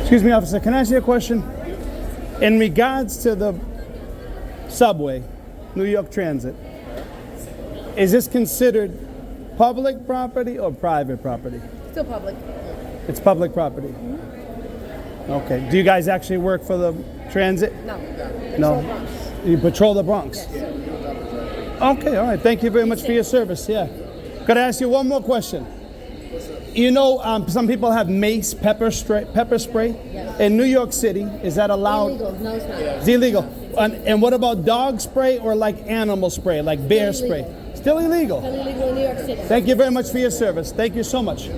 Excuse me, officer, can I ask you a question? In regards to the subway, New York Transit, is this considered public property or private property? Still public. It's public property. Okay. Do you guys actually work for the transit? No. No. You patrol the Bronx? Okay, all right. Thank you very much for your service. Yeah. Could I ask you one more question? You know, some people have mace pepper spray. Yes. In New York City, is that allowed? Illegal. No, it's not. It's illegal. And what about dog spray or like animal spray, like bear spray? Still illegal. Still illegal in New York City. Thank you very much for your service. Thank you so much.